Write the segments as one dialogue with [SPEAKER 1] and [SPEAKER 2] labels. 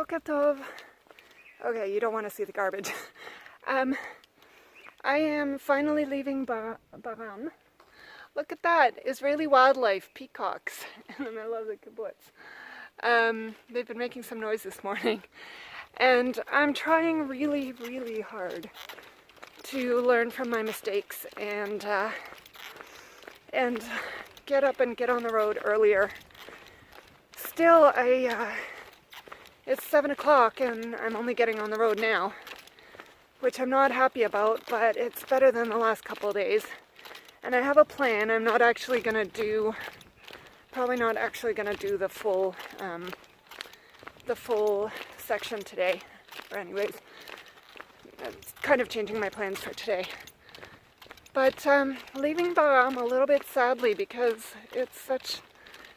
[SPEAKER 1] Boker Tov. Okay, you don't want to see the garbage. I am finally leaving Baram. Look at that, Israeli wildlife, peacocks in the middle of the kibbutz. They've been making some noise this morning. And I'm trying really, really hard to learn from my mistakes and get up and get on the road earlier. Still, it's 7 o'clock and I'm only getting on the road now, which I'm not happy about, but it's better than the last couple of days. And I have a plan. I'm not actually going to do, probably not actually going to do the full section today. Or anyways, it's kind of changing my plans for today. But leaving Baram a little bit sadly because it's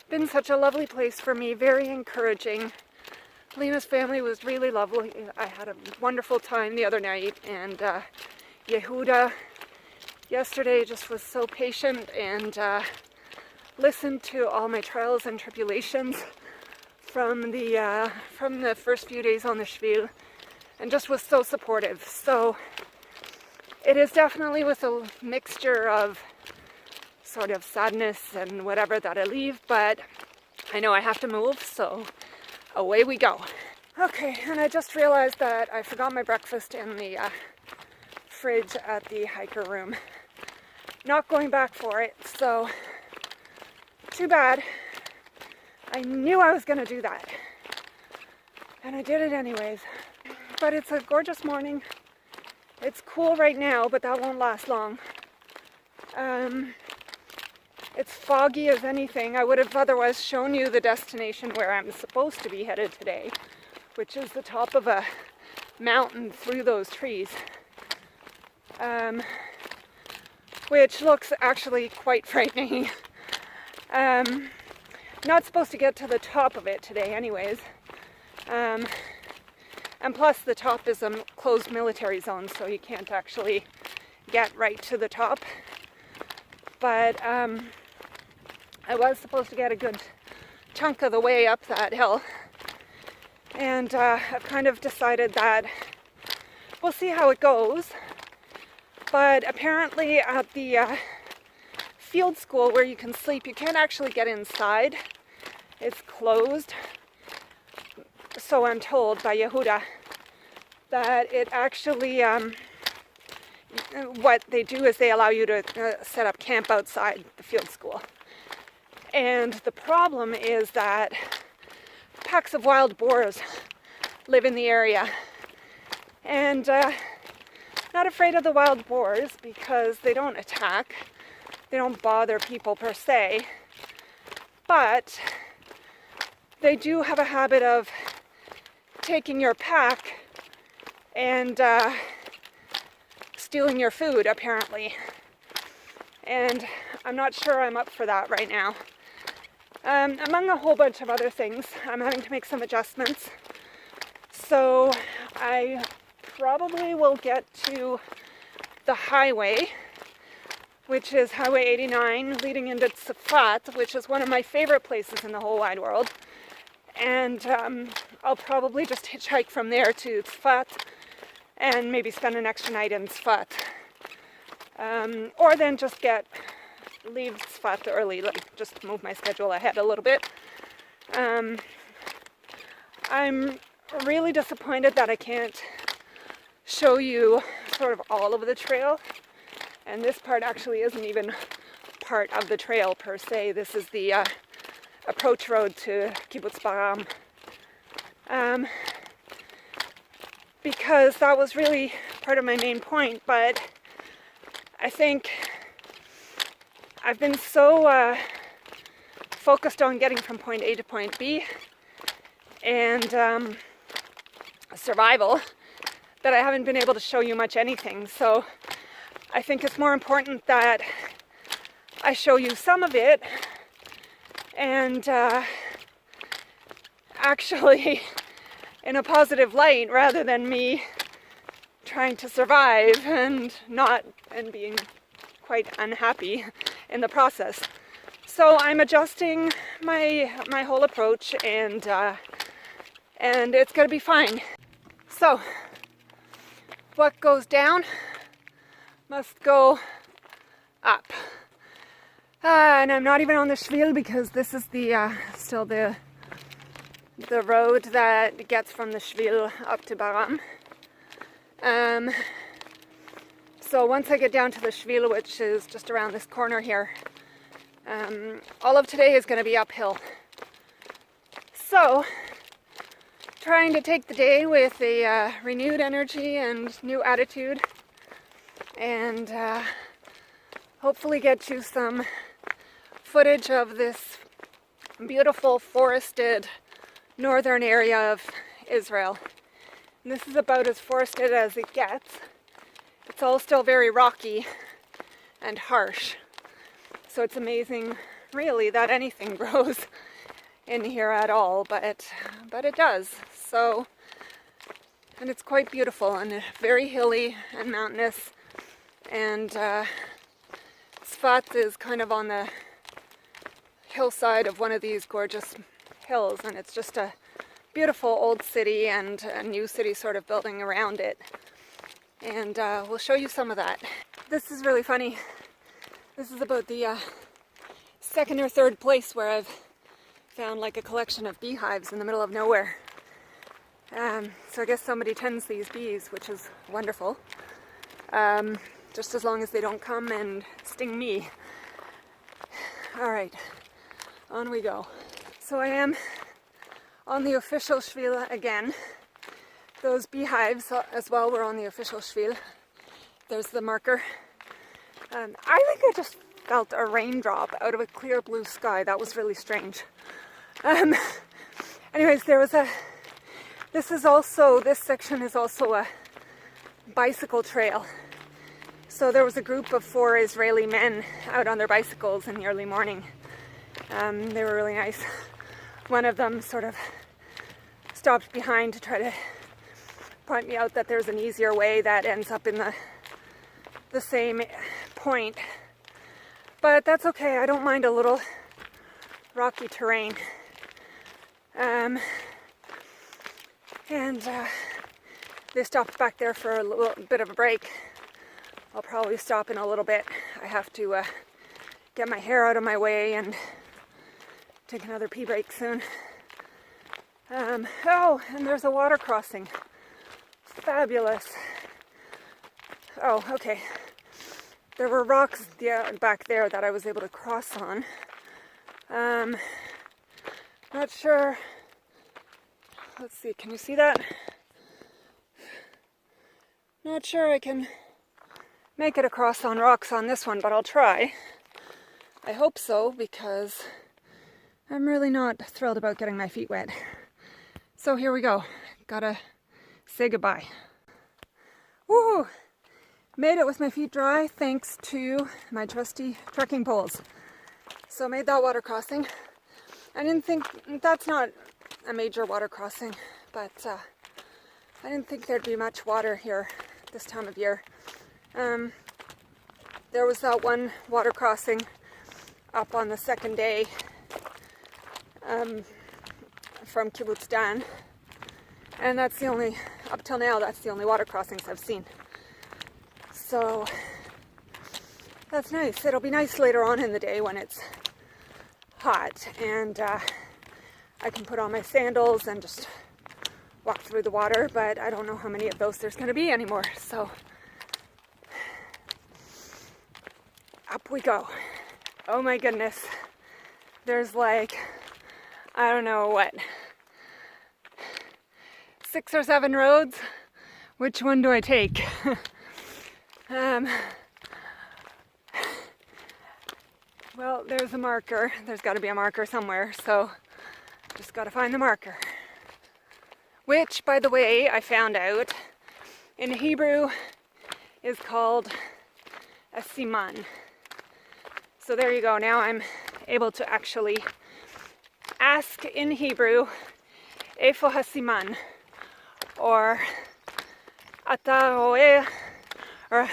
[SPEAKER 1] been such a lovely place for me, very encouraging. Lena's family was really lovely. I had a wonderful time the other night, and Yehuda yesterday just was so patient and listened to all my trials and tribulations from the first few days on the Shvil, and just was so supportive. So it is definitely with a mixture of sort of sadness and whatever that I leave, but I know I have to move, so away we go. Okay, and I just realized that I forgot my breakfast in the fridge at the hiker room. Not going back for it, so too bad. I knew I was going to do that, and I did it anyways. But it's a gorgeous morning. It's cool right now, but that won't last long. It's foggy as anything. I would have otherwise shown you the destination where I'm supposed to be headed today, which is the top of a mountain through those trees, which looks actually quite frightening. Not supposed to get to the top of it today anyways. And plus the top is a closed military zone, so you can't actually get right to the top. But I was supposed to get a good chunk of the way up that hill. And I've kind of decided that we'll see how it goes. But apparently at the field school where you can sleep, you can't actually get inside. It's closed. So I'm told by Yehuda that it actually, what they do is they allow you to set up camp outside the field school. And the problem is that packs of wild boars live in the area. And not afraid of the wild boars because they don't attack. They don't bother people per se. But they do have a habit of taking your pack and stealing your food, apparently. And I'm not sure I'm up for that right now. Among a whole bunch of other things, I'm having to make some adjustments. So I probably will get to the highway, which is Highway 89, leading into Tzfat, which is one of my favorite places in the whole wide world. And I'll probably just hitchhike from there to Tzfat and maybe spend an extra night in Tzfat. Or then just leave Tzfat early, just move my schedule ahead a little bit. I'm really disappointed that I can't show you sort of all of the trail. And this part actually isn't even part of the trail per se. This is the approach road to Kibbutz Baram. Because that was really part of my main point, but I think I've been so focused on getting from point A to point B and survival that I haven't been able to show you much anything. So I think it's more important that I show you some of it and actually in a positive light rather than me trying to survive and being quite unhappy in the process. So I'm adjusting my whole approach and and it's gonna be fine. So, what goes down must go up. And I'm not even on the Shvil because this is the still the road that gets from the Shvil up to Baram. So once I get down to the Shvil, which is just around this corner here, all of today is going to be uphill. So, trying to take the day with a renewed energy and new attitude, and hopefully get you some footage of this beautiful forested northern area of Israel. And this is about as forested as it gets. It's all still very rocky and harsh. So it's amazing, really, that anything grows in here at all, but it does. So, and it's quite beautiful and very hilly and mountainous. And Sfat is kind of on the hillside of one of these gorgeous hills, and it's just a beautiful old city and a new city sort of building around it. And we'll show you some of that. This is really funny. This is about the second or third place where I've found like a collection of beehives in the middle of nowhere. So I guess somebody tends these bees, which is wonderful. Just as long as they don't come and sting me. Alright, on we go. So I am on the official Shvil again. Those beehives as well were on the official Shvil. There's the marker. I think I just felt a raindrop out of a clear blue sky. That was really strange. Anyways, there was this section is also a bicycle trail. So there was a group of 4 Israeli men out on their bicycles in the early morning. They were really nice. One of them sort of stopped behind to try to point me out that there's an easier way that ends up in the same point. But that's okay, I don't mind a little rocky terrain. They stopped back there for a little bit of a break. I'll probably stop in a little bit. I have to get my hair out of my way and take another pee break soon. Oh, and there's a water crossing. Fabulous. Oh, okay. There were rocks back there that I was able to cross on. Not sure. Let's see, can you see that? Not sure I can make it across on rocks on this one, but I'll try. I hope so, because I'm really not thrilled about getting my feet wet. So here we go. Gotta say goodbye. Woohoo! Made it with my feet dry thanks to my trusty trekking poles. So I made that water crossing. I didn't think, that's not a major water crossing, but I didn't think there'd be much water here this time of year. There was that one water crossing up on the second day from Kibbutz Dan, and that's the only, up till now, that's the only water crossings I've seen. So that's nice. It'll be nice later on in the day when it's hot and I can put on my sandals and just walk through the water, but I don't know how many of those there's going to be anymore. So up we go. Oh my goodness. There's like, I don't know what, 6 or 7 roads. Which one do I take? Well, there's a marker. There's got to be a marker somewhere, so just got to find the marker. Which, by the way, I found out in Hebrew is called a siman. So there you go. Now I'm able to actually ask in Hebrew, Eifo hasiman, or Ata roeh, or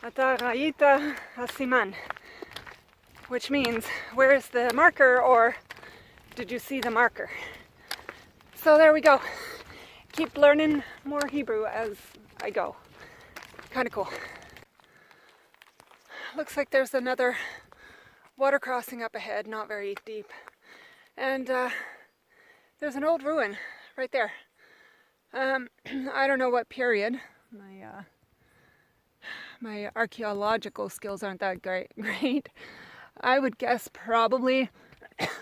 [SPEAKER 1] Ata ra'ita hasiman, which means, where is the marker, or did you see the marker? So there we go. Keep learning more Hebrew as I go. Kind of cool. Looks like there's another water crossing up ahead, not very deep. And there's an old ruin right there. I don't know what period. My archaeological skills aren't that great. I would guess probably,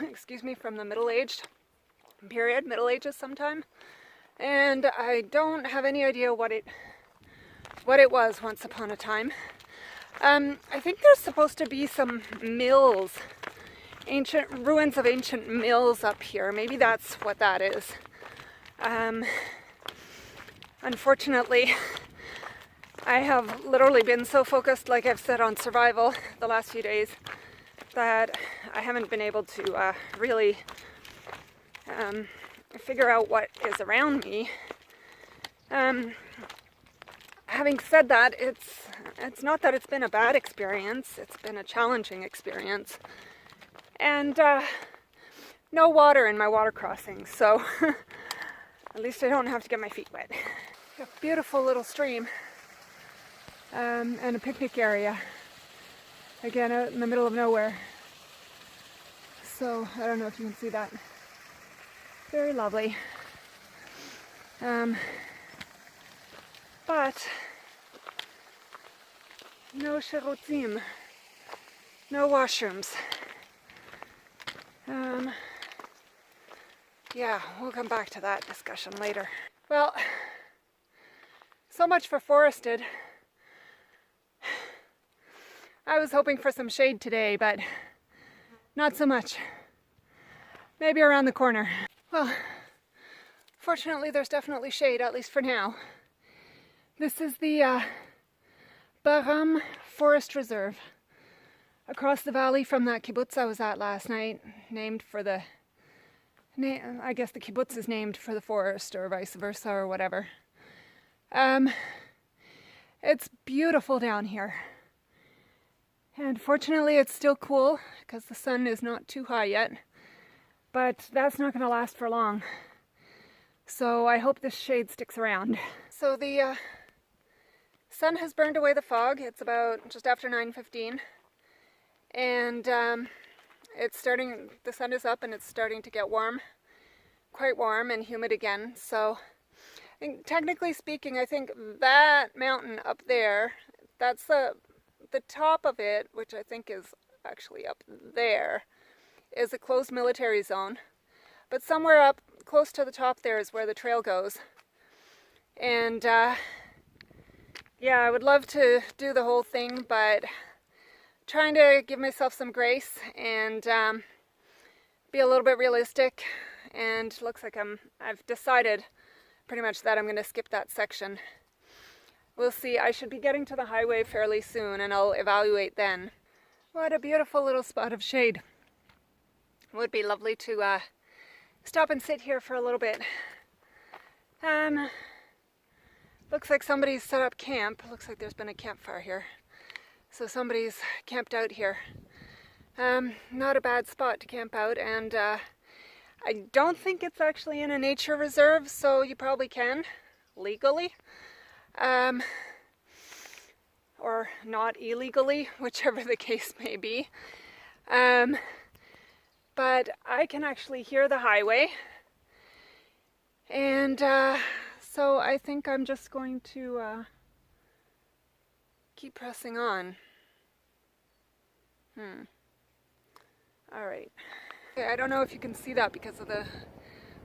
[SPEAKER 1] excuse me, from the Middle-aged period, Middle Ages sometime. And I don't have any idea what it was once upon a time. I think there's supposed to be some mills, ancient ruins of ancient mills up here. Maybe that's what that is. Unfortunately, I have literally been so focused, like I've said, on survival the last few days that I haven't been able to really figure out what is around me. Having said that, it's not that it's been a bad experience, it's been a challenging experience. And no water in my water crossing, so at least I don't have to get my feet wet. A beautiful little stream and a picnic area, again out in the middle of nowhere. So I don't know if you can see that. Very lovely. But no shirotzim, no washrooms. Yeah, we'll come back to that discussion later. Well, so much for forested. I was hoping for some shade today, but not so much. Maybe around the corner. Well, fortunately there's definitely shade, at least for now. This is the Baram Forest Reserve, across the valley from that kibbutz I was at last night, named for the, I guess the kibbutz is named for the forest, or vice versa, or whatever. It's beautiful down here. And fortunately it's still cool, because the sun is not too high yet. But that's not going to last for long. So I hope this shade sticks around. So the sun has burned away the fog. It's about just after 9:15. And it's starting, the sun is up and it's starting to get warm. Quite warm and humid again. So technically speaking, I think that mountain up there, that's the top of it, which I think is actually up there, is a closed military zone. But somewhere up close to the top there is where the trail goes. And yeah, I would love to do the whole thing, but trying to give myself some grace and be a little bit realistic. And looks like I've decided pretty much that I'm going to skip that section. We'll see. I should be getting to the highway fairly soon and I'll evaluate then. What a beautiful little spot of shade. Would be lovely to stop and sit here for a little bit. Looks like somebody's set up camp. Looks like there's been a campfire here. So somebody's camped out here. Not a bad spot to camp out, and I don't think it's actually in a nature reserve, so you probably can, legally. Or not illegally, whichever the case may be. But I can actually hear the highway, and so I think I'm just going to keep pressing on. Alright. Okay, I don't know if you can see that because of the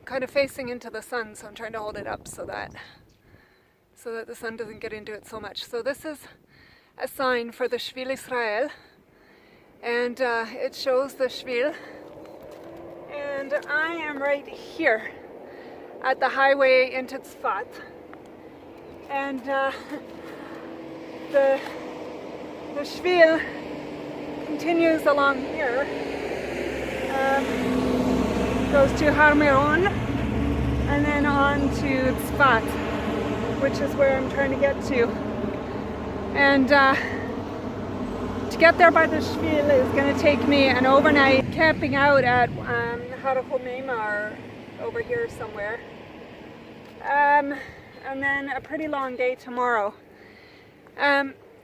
[SPEAKER 1] kind of facing into the sun, so I'm trying to hold it up so that the sun doesn't get into it so much. So this is a sign for the Shvil Israel, and it shows the Shvil. And I am right here at the highway into Tzfat, and the Shvil continues along here, goes to Har Meron, and then on to Tzfat, which is where I'm trying to get to. And to get there by the Shvil is going to take me an overnight camping out at Har Meimar, over here somewhere. And then a pretty long day tomorrow.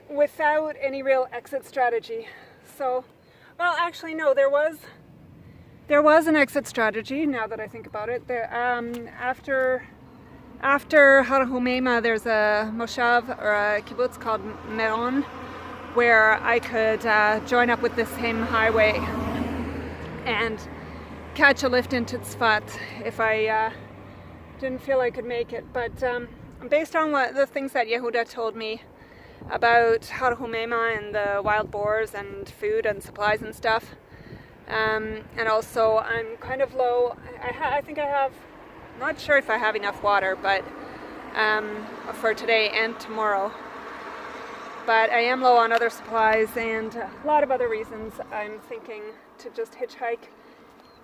[SPEAKER 1] Without any real exit strategy. So, well, actually no, there was an exit strategy now that I think about it. After Har Humeima, there's a moshav or a kibbutz called Meron, where I could join up with this same highway and catch a lift into Tzfat if I didn't feel I could make it. But based on the things that Yehuda told me about Har Humeima and the wild boars and food and supplies and stuff, and also I'm kind of low. I think I have, not sure if I have enough water, but for today and tomorrow. But I am low on other supplies and a lot of other reasons. I'm thinking to just hitchhike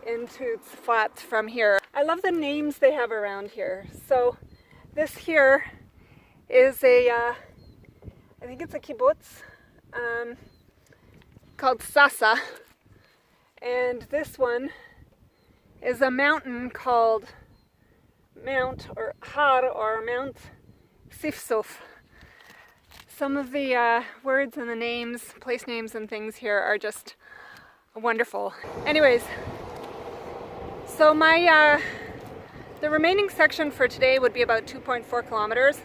[SPEAKER 1] into Tzfat from here. I love the names they have around here. So this here is I think it's a kibbutz called Sasa. And this one is a mountain called Mount Sifsuf. Some of the words and the names, place names and things here are just wonderful. Anyways, so the remaining section for today would be about 2.4 kilometers,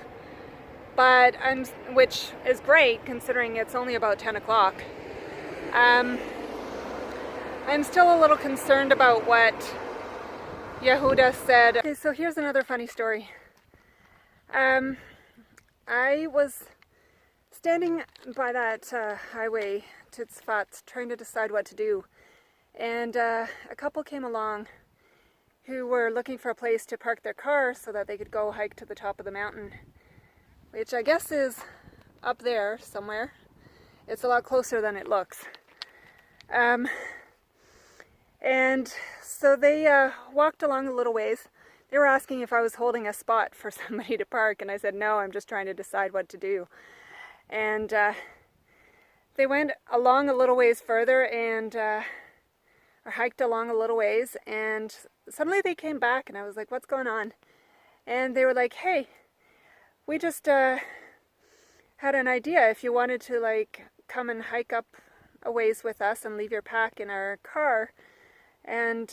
[SPEAKER 1] but which is great considering it's only about 10 o'clock. I'm still a little concerned about what Yehuda said. Okay, so here's another funny story. I was standing by that highway to Tzfat trying to decide what to do, and a couple came along who were looking for a place to park their car so that they could go hike to the top of the mountain, which I guess is up there somewhere. It's a lot closer than it looks. And so they walked along a little ways. They were asking if I was holding a spot for somebody to park, and I said no, I'm just trying to decide what to do. And they went along a little ways further and or hiked along a little ways, and suddenly they came back and I was like, what's going on? And they were like, hey, we just had an idea. If you wanted to like come and hike up a ways with us and leave your pack in our car and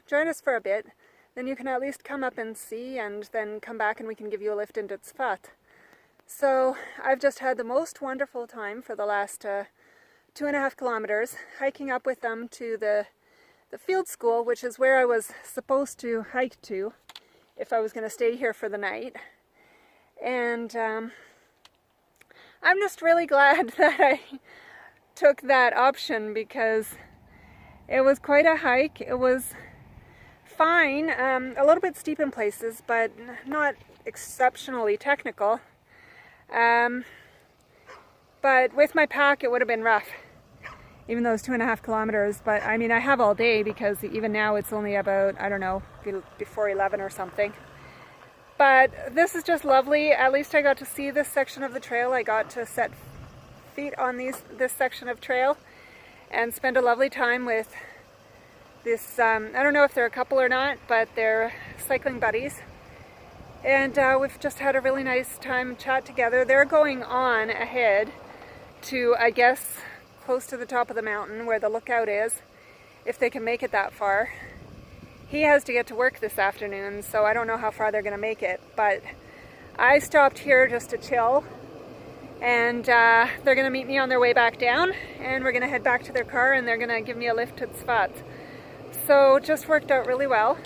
[SPEAKER 1] join us for a bit, then you can at least come up and see and then come back and we can give you a lift into Tzfat. So I've just had the most wonderful time for the last 2.5 kilometers hiking up with them to the field school, which is where I was supposed to hike to if I was going to stay here for the night. And I'm just really glad that I took that option because it was quite a hike. It was fine, a little bit steep in places, but not exceptionally technical. But with my pack it would have been rough, even though it's 2.5 kilometers. But I mean, I have all day because even now it's only about, I don't know, before 11 or something. But this is just lovely. At least I got to see this section of the trail. I got to set feet on this section of trail and spend a lovely time with this, I don't know if they're a couple or not, but they're cycling buddies. And we've just had a really nice time chat together. They're going on ahead to, I guess, close to the top of the mountain where the lookout is, if they can make it that far. He has to get to work this afternoon, so I don't know how far they're going to make it. But I stopped here just to chill, and they're going to meet me on their way back down, and we're going to head back to their car, and they're going to give me a lift to Tzfat. So just worked out really well.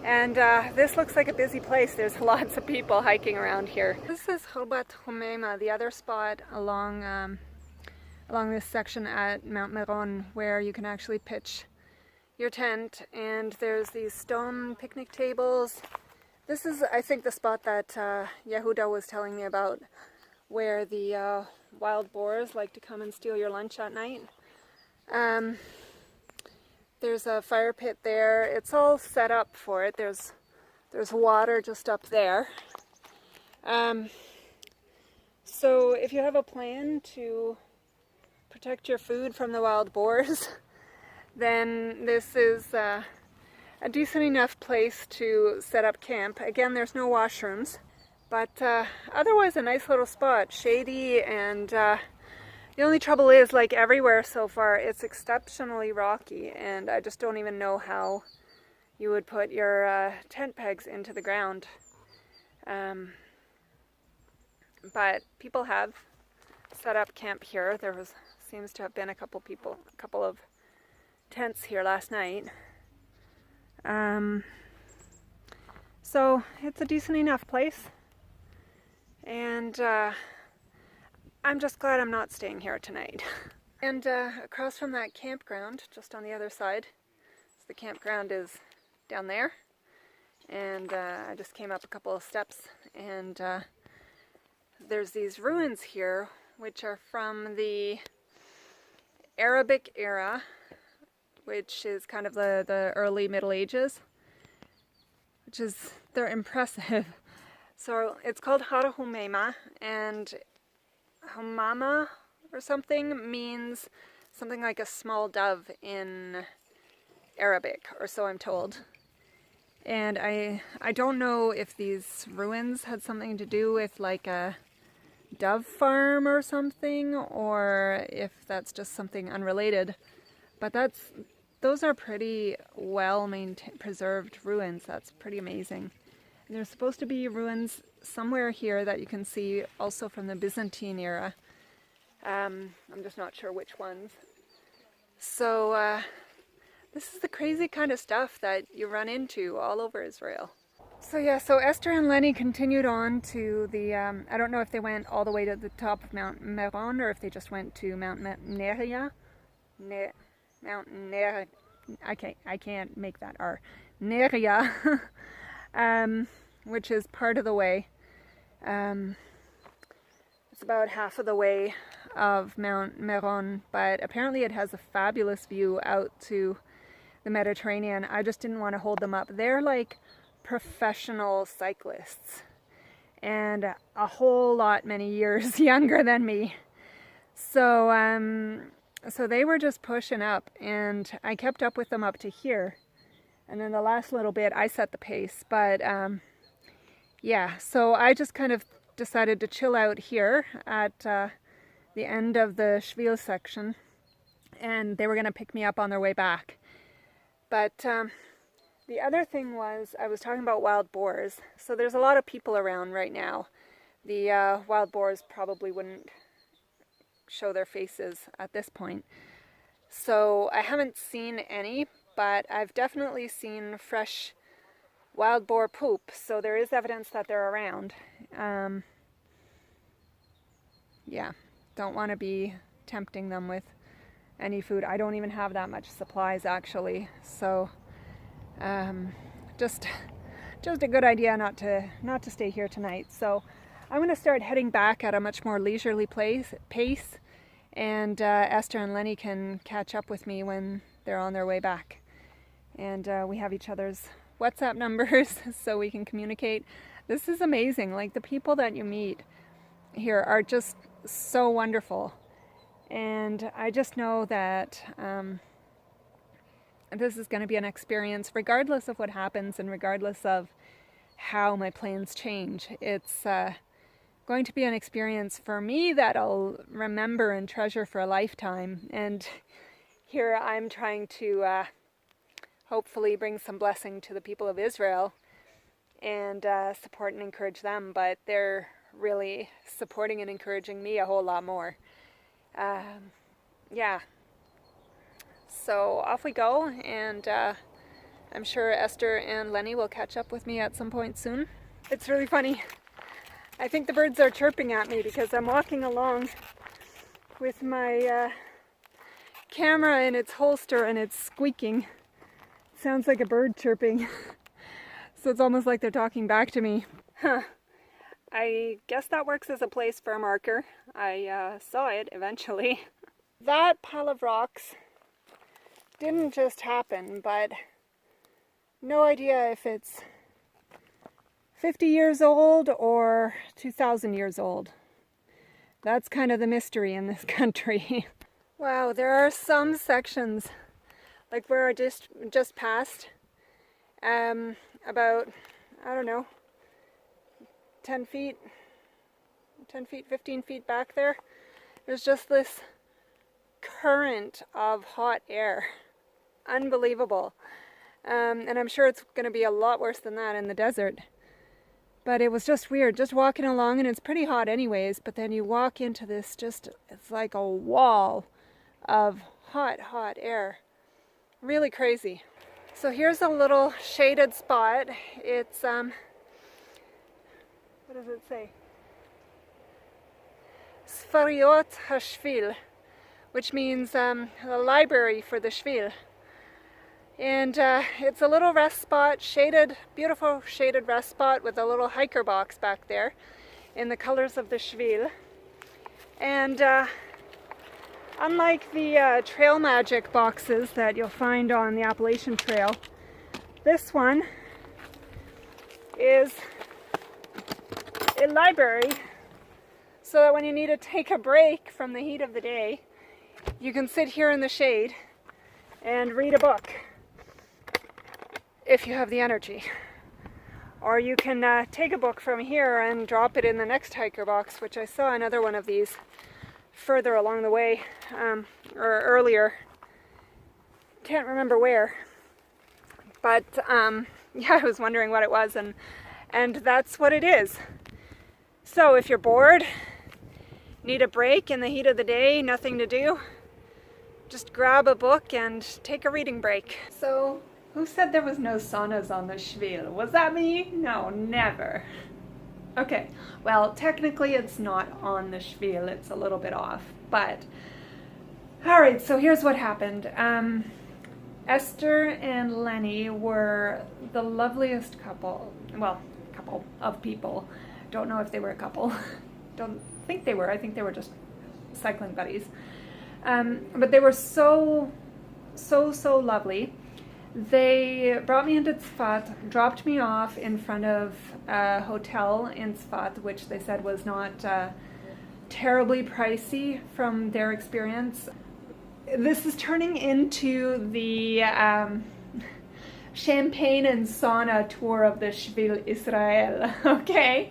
[SPEAKER 1] And this looks like a busy place. There's lots of people hiking around here. This is Har Humeima, the other spot along this section at Mount Meron where you can actually pitch your tent, and there's these stone picnic tables. This is, I think, the spot that Yehuda was telling me about, where the wild boars like to come and steal your lunch at night. There's a fire pit there. It's all set up for it. There's water just up there. So if you have a plan to protect your food from the wild boars, then this is a decent enough place to set up camp. Again, there's no washrooms, but otherwise a nice little spot, shady, and the only trouble is, like everywhere so far, it's exceptionally rocky, and I just don't even know how you would put your tent pegs into the ground. But people have set up camp here. Seems to have been a couple of tents here last night. So it's a decent enough place, and I'm just glad I'm not staying here tonight. And across from that campground, just on the other side, so the campground is down there, and I just came up a couple of steps, and there's these ruins here, which are from the Arabic era, which is kind of the early Middle Ages, they're impressive. So it's called Hara Humayma, and Humama or something means something like a small dove in Arabic, or so I'm told. And I don't know if these ruins had something to do with like a dove farm or something, or if that's just something unrelated. But those are pretty well preserved ruins. That's pretty amazing. And there's supposed to be ruins somewhere here that you can see also from the Byzantine era. I'm just not sure which ones. So this is the crazy kind of stuff that you run into all over Israel. So yeah, so Esther and Lenny continued on to the, I don't know if they went all the way to the top of Mount Meron or if they just went to Mount Neria. Mount Neria. I can't make that R. Neria, which is part of the way. It's about half of the way of Mount Meron, but apparently it has a fabulous view out to the Mediterranean. I just didn't want to hold them up. They're like professional cyclists, and a whole lot many years younger than me. So so they were just pushing up, and I kept up with them up to here. And then the last little bit, I set the pace. But yeah, so I just kind of decided to chill out here at the end of the Shvil section, and they were going to pick me up on their way back. But the other thing was, I was talking about wild boars. So there's a lot of people around right now. The wild boars probably wouldn't show their faces at this point. So I haven't seen any, but I've definitely seen fresh wild boar poop. So there is evidence that they're around. Yeah, don't want to be tempting them with any food. I don't even have that much supplies actually. So just a good idea not to stay here tonight. So I'm going to start heading back at a much more leisurely pace, and Esther and Lenny can catch up with me when they're on their way back. And we have each other's WhatsApp numbers so we can communicate. This is amazing. Like, the people that you meet here are just so wonderful. And I just know that this is going to be an experience regardless of what happens and regardless of how my plans change. It's going to be an experience for me that I'll remember and treasure for a lifetime. And here I'm trying to hopefully bring some blessing to the people of Israel and support and encourage them, but they're really supporting and encouraging me a whole lot more. Yeah, so off we go, and I'm sure Esther and Lenny will catch up with me at some point soon. It's really funny. I think the birds are chirping at me because I'm walking along with my camera in its holster and it's squeaking. It sounds like a bird chirping. So it's almost like they're talking back to me. Huh. I guess that works as a place for a marker. I saw it eventually. That pile of rocks didn't just happen, but no idea if it's 50 years old or 2,000 years old. That's kind of the mystery in this country. Wow, there are some sections, like where I just passed, About, I don't know, 10 feet, 15 feet back there. There's just this current of hot air. Unbelievable. And I'm sure it's going to be a lot worse than that in the desert. But it was just weird, just walking along, and it's pretty hot anyways, but then you walk into this it's like a wall of hot, hot air. Really crazy. So here's a little shaded spot. It's, what does it say? Shvil, which means the library for the Shvil. And it's a little rest spot, shaded, beautiful shaded rest spot with a little hiker box back there in the colors of the Shvil. And unlike the Trail Magic boxes that you'll find on the Appalachian Trail, this one is a library, so that when you need to take a break from the heat of the day, you can sit here in the shade and read a book. If you have the energy. Or you can take a book from here and drop it in the next hiker box, which I saw another one of these further along the way, or earlier. Can't remember where. But yeah, I was wondering what it was, and that's what it is. So if you're bored, need a break in the heat of the day, nothing to do, just grab a book and take a reading break. So, who said there was no saunas on the Shvil? Was that me? No, never. Okay, well, technically it's not on the Shvil, it's a little bit off, but alright, so here's what happened. Esther and Lenny were the loveliest couple of people. Don't know if they were a couple. Don't think they were. I think they were just cycling buddies. But they were so lovely. They brought me into Tzfat, dropped me off in front of a hotel in Tzfat, which they said was not terribly pricey from their experience. This is turning into the champagne and sauna tour of the Shvil Israel, okay?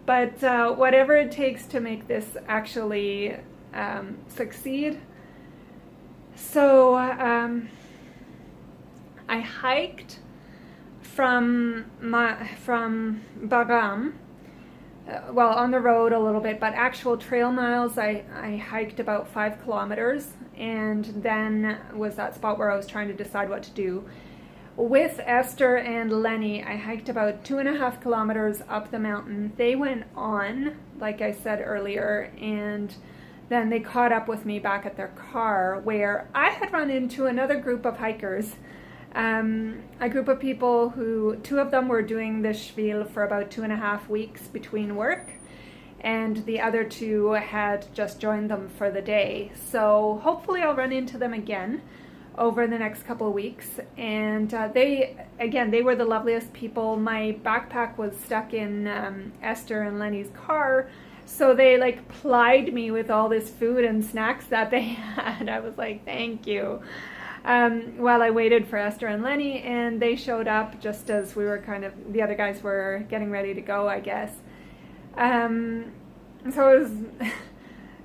[SPEAKER 1] But whatever it takes to make this actually succeed. So I hiked from Baram, well, on the road a little bit, but actual trail miles, I hiked about 5 kilometers, and then was that spot where I was trying to decide what to do. With Esther and Lenny, I hiked about 2.5 kilometers up the mountain. They went on, like I said earlier, and then they caught up with me back at their car, where I had run into another group of hikers. A group of people who, 2 of them were doing the Shvil for about 2.5 weeks between work, and the other 2 had just joined them for the day. So hopefully I'll run into them again over the next couple of weeks. And they were the loveliest people. My backpack was stuck in Esther and Lenny's car, so they like plied me with all this food and snacks that they had. I was like, thank you. While I waited for Esther and Lenny, and they showed up just as we were the other guys were getting ready to go, I guess. So it was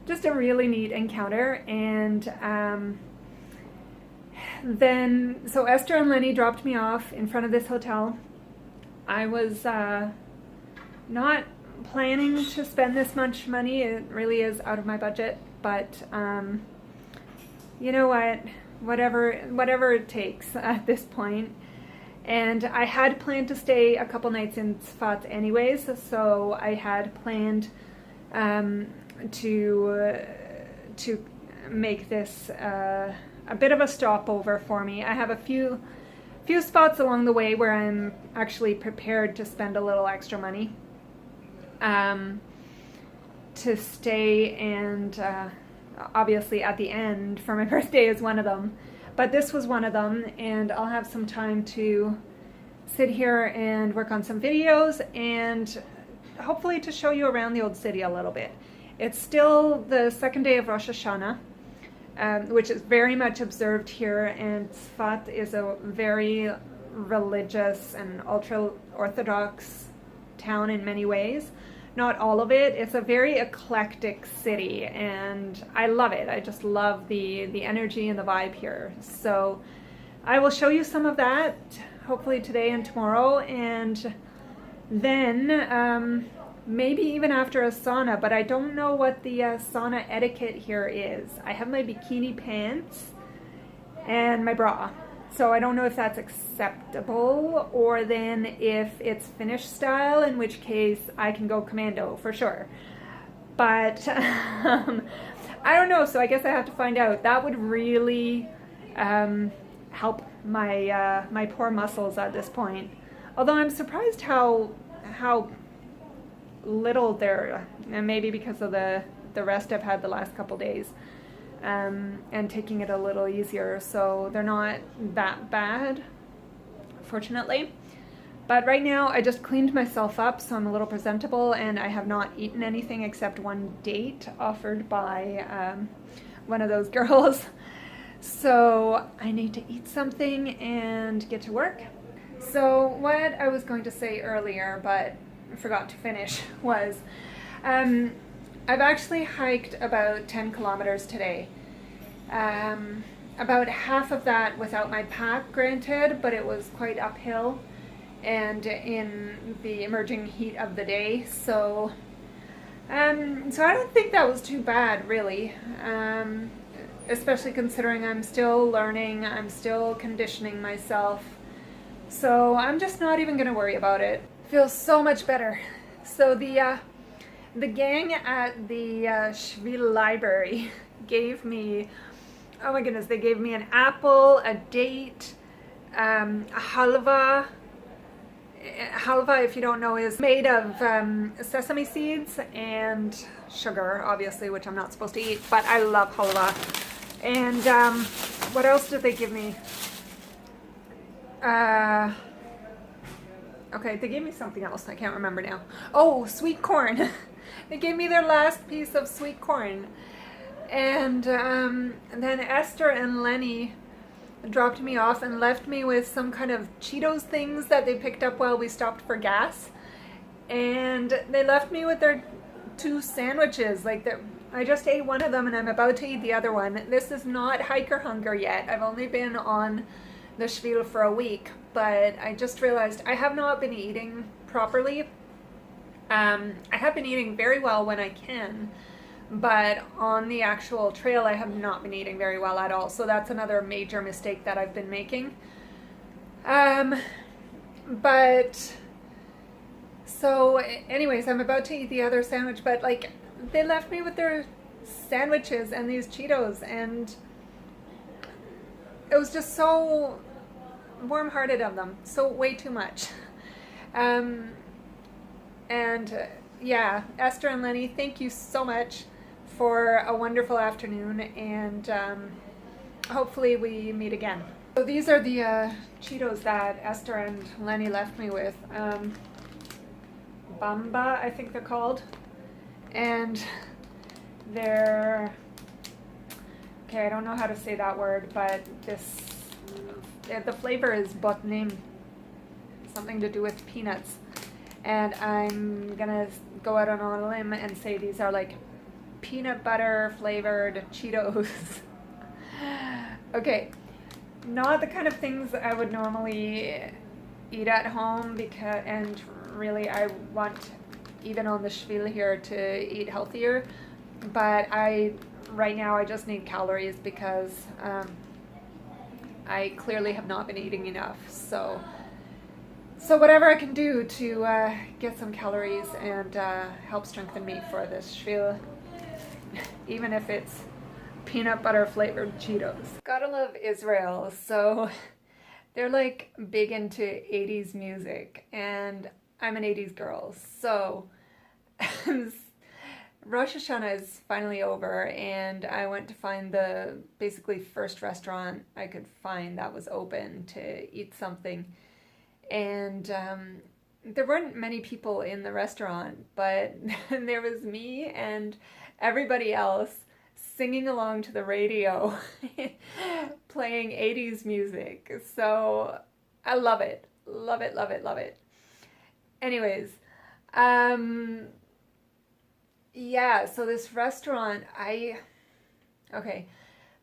[SPEAKER 1] just a really neat encounter. And so Esther and Lenny dropped me off in front of this hotel. I was not planning to spend this much money. It really is out of my budget, but you know what? Whatever it takes at this point. And I had planned to stay a couple nights in Tzfat anyways, so I had planned to make this a bit of a stopover for me. I have a few spots along the way where I'm actually prepared to spend a little extra money to stay, and obviously at the end for my birthday is one of them, but this was one of them, and I'll have some time to sit here and work on some videos and hopefully to show you around the old city a little bit. It's still the second day of Rosh Hashanah, which is very much observed here, and Tzfat is a very religious and ultra-Orthodox town in many ways. Not all of it. It's a very eclectic city, and I love it. I just love the energy and the vibe here. So I will show you some of that, hopefully today and tomorrow, and then maybe even after a sauna, but I don't know what the sauna etiquette here is. I have my bikini pants and my bra, so I don't know if that's acceptable, or then if it's Finnish style, in which case I can go commando for sure. But I don't know, so I guess I have to find out. That would really help my my poor muscles at this point. Although I'm surprised how little there, and maybe because of the rest I've had the last couple days, and taking it a little easier, so they're not that bad, fortunately. But right now I just cleaned myself up, so I'm a little presentable, and I have not eaten anything except one date offered by one of those girls. So I need to eat something and get to work. So what I was going to say earlier, but forgot to finish, was I've actually hiked about 10 kilometers today. About half of that without my pack, granted, but it was quite uphill and in the emerging heat of the day. So so I don't think that was too bad, really. Especially considering I'm still learning, I'm still conditioning myself. So I'm just not even going to worry about it. Feels so much better. So the gang at the Shvil library gave me, oh my goodness, they gave me an apple, a date, a halva. Halva, if you don't know, is made of sesame seeds and sugar, obviously, which I'm not supposed to eat, but I love halva. And what else did they give me? Okay, they gave me something else. I can't remember now. Oh, sweet corn. They gave me their last piece of sweet corn. And then Esther and Lenny dropped me off and left me with some kind of Cheetos things that they picked up while we stopped for gas. And they left me with their 2 sandwiches. Like, I just ate one of them and I'm about to eat the other one. This is not hiker hunger yet. I've only been on the Shvil for a week, but I just realized I have not been eating properly. I have been eating very well when I can, but on the actual trail I have not been eating very well at all, so that's another major mistake that I've been making. But so anyways, I'm about to eat the other sandwich, but like, they left me with their sandwiches and these Cheetos, and it was just so warm-hearted of them, so way too much. Yeah, Esther and Lenny, thank you so much for a wonderful afternoon, and hopefully we meet again. So these are the Cheetos that Esther and Lenny left me with. Bamba, I think they're called. And they're, okay, I don't know how to say that word, but the flavor is botnim, something to do with peanuts. And I'm gonna go out on a limb and say these are like peanut butter flavored Cheetos. Okay, not the kind of things I would normally eat at home, and really I want, even on the Shvil here, to eat healthier, but right now I just need calories because I clearly have not been eating enough. So whatever I can do to get some calories and help strengthen me for this Shvil, even if it's peanut butter flavored Cheetos. Gotta love Israel. So they're like big into 80s music, and I'm an 80s girl. So Rosh Hashanah is finally over, and I went to find the basically first restaurant I could find that was open to eat something. And there weren't many people in the restaurant, but there was me and everybody else singing along to the radio, playing 80s music. So
[SPEAKER 2] I love it. Love it, love it, love it. Anyways, um, yeah, so this restaurant, okay,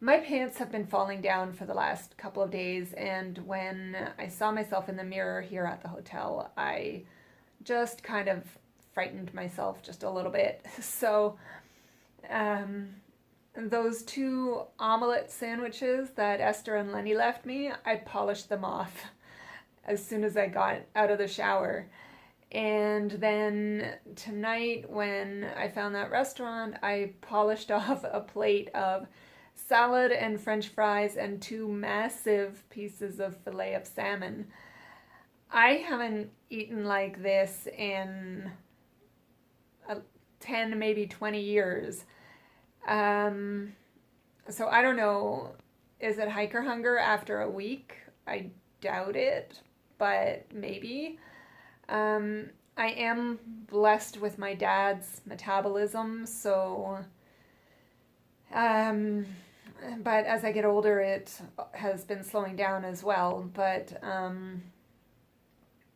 [SPEAKER 2] my pants have been falling down for the last couple of days, and when I saw myself in the mirror here at the hotel, I just kind of frightened myself just a little bit. So, um, those two omelet sandwiches that Esther and Lenny left me, I polished them off as soon as I got out of the shower. And then tonight, when I found that restaurant, I polished off a plate of salad and french fries and two massive pieces of filet of salmon. I haven't eaten like this in 10, maybe 20 years. Um, so I don't know. Is it hiker hunger after a week? I doubt it, but maybe. I am blessed with my dad's metabolism, so, um, but as I get older, it has been slowing down as well. But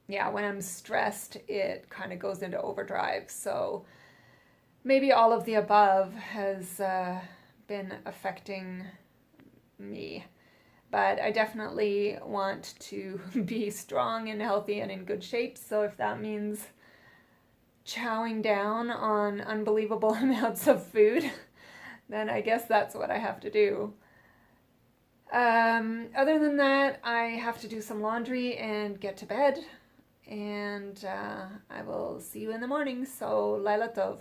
[SPEAKER 2] yeah, when I'm stressed, it kind of goes into overdrive. So maybe all of the above has been affecting me. But I definitely want to be strong and healthy and in good shape. So if that means chowing down on unbelievable amounts of food, then I guess that's what I have to do. Other than that, I have to do some laundry and get to bed. And I will see you in the morning. So, Laila Tov.